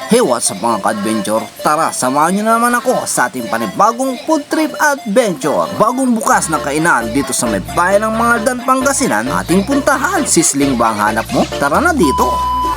Hey, what's up mga ka-adventure? Tara, samahan nyo naman ako sa ating panibagong food trip adventure. Bagong bukas na kainan dito sa may bayan ng Mangaldan, Pangasinan, ating puntahan. Sisling ba ang hanap mo? Tara na dito!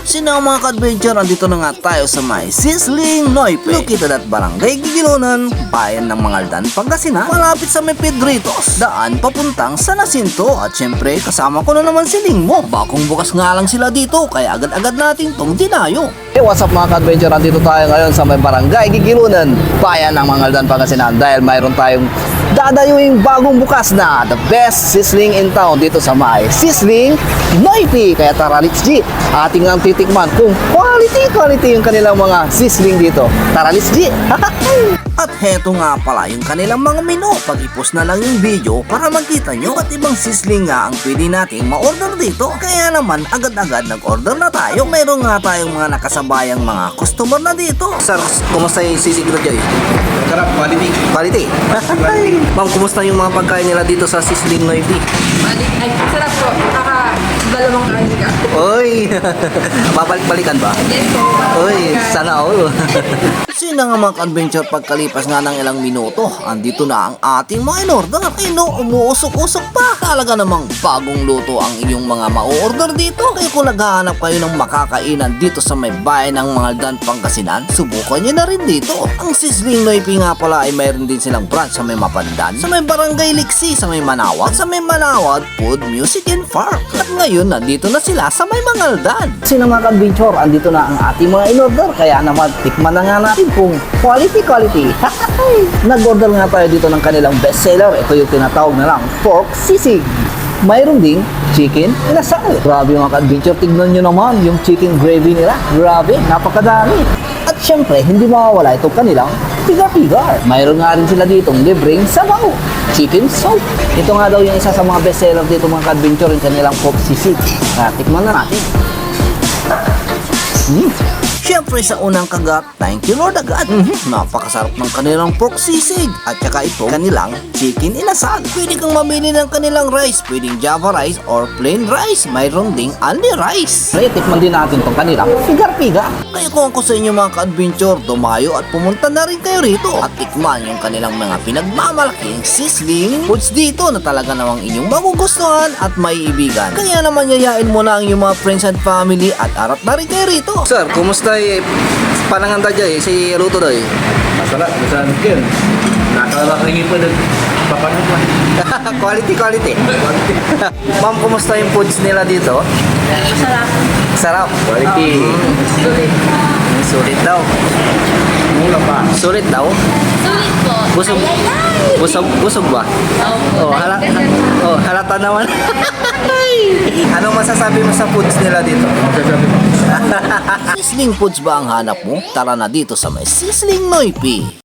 Sino mga ka-adventure, andito na nga tayo sa may Sisling Noipe, located at Barangay Gigilonan, bayan ng Mangaldan, Pangasinan, malapit sa may Pedritos, daan papuntang San Jacinto. At syempre, kasama ko na naman si Lingmo. Bagong bukas nga lang sila dito, kaya agad-agad natin tong dinayo. Hey, what's up mga ka-adventure? Nandito tayo ngayon sa may Barangay Gigilonan, bayan ng Mangaldan, Pangasinan, dahil mayroon tayong dadayuing bagong bukas na the best sisling in town dito sa may Sisling Noipe. Kaya tara, let's G, ating ang titikman kung quality yung kanilang mga sisling dito. Tara, let's G! At heto nga pala yung kanilang mga menu. Pag-ipos na lang yung video para makita nyo at ibang sisling nga ang pwede nating ma-order dito. Kaya naman agad-agad nag-order na tayo. Meron nga tayong mga nakasabayang mga customer na dito. Sir, kumusta yung sisig na dyan? Sarap, quality. Quality? Ma'am, kumusta yung mga pagkain nila dito sa Sisling Noipe? Ay, sarap po. Dalawang kain ka. Oy! Babalik-balikan ba? Yes po. Oy, sana all. Sino nga mga adventure pagkalipas nga ng ilang minuto, andito na ang ating mga in-order. Ay no, umuusok-usok pa. Talaga namang bagong luto ang inyong mga ma-order dito. Kaya kung naghahanap kayo ng makakainan dito sa may bayan ng Mangaldan, Pangasinan, subukan nyo na rin dito. Ang Sisling Noipe nga pala ay mayroon din silang branch sa may Mapandan, sa may Barangay Liksi, sa may Manawag, sa may Manawag Food, Music and Park. At ngayon, nandito na sila sa may Mangaldan. Sino mga ka-adventure? Andito na ang ating mga in-order. Kaya naman, tikman na nga natin kung quality. Nag-order nga tayo dito ng kanilang bestseller. Ito yung tinatawag na lang pork sisig. Mayroon ding chicken inasal. Grabe mga ka-adventure, tignan nyo naman yung chicken gravy nila. Grabe, napakadami. At syempre, hindi mawawala itong kanilang pigar-pigar. Mayroon nga rin sila ditong libreng sabaw, chicken soup. Ito nga daw yung isa sa mga bestseller dito mga ka-adventure, yung kanilang pork sisig. Tikman na natin. Siyempre sa unang kagat, thank you Lord agad. Napakasarap ng kanilang pork sisig. At saka ito, kanilang chicken inasal. Pwede kang mamili ng kanilang rice. Pwedeng Java rice or plain rice. Mayroon ding only rice. Kaya tikman din natin itong kanilang pigar-pigar. Kaya kung ako sa inyo mga ka-adventure, dumayo at pumunta na rin kayo rito at tikman yung kanilang mga pinagmamalaking sisling foods dito na talaga namang inyong magugustuhan at maiibigan. Kaya naman yayain mo na ang iyong mga friends and family at arat na rin kayo rito. Sir, kumusta panangan tayo si Luto daw eh? Masarap, masarap yun. Nakakaringin po nagpapanood mo. Quality. Ma'am, kumusta yung foods nila dito? Masarap. Sarap. Quality. Sulit. Sulit daw. Mula pa. Sulit daw? Sulit po. Busog. Busog ba? Oh, halata naman. Anong masasabi mo sa foods nila dito? Masasabi mo. Sisling foods ba ang hanap mo? Tara na dito sa may Sisling Noipe.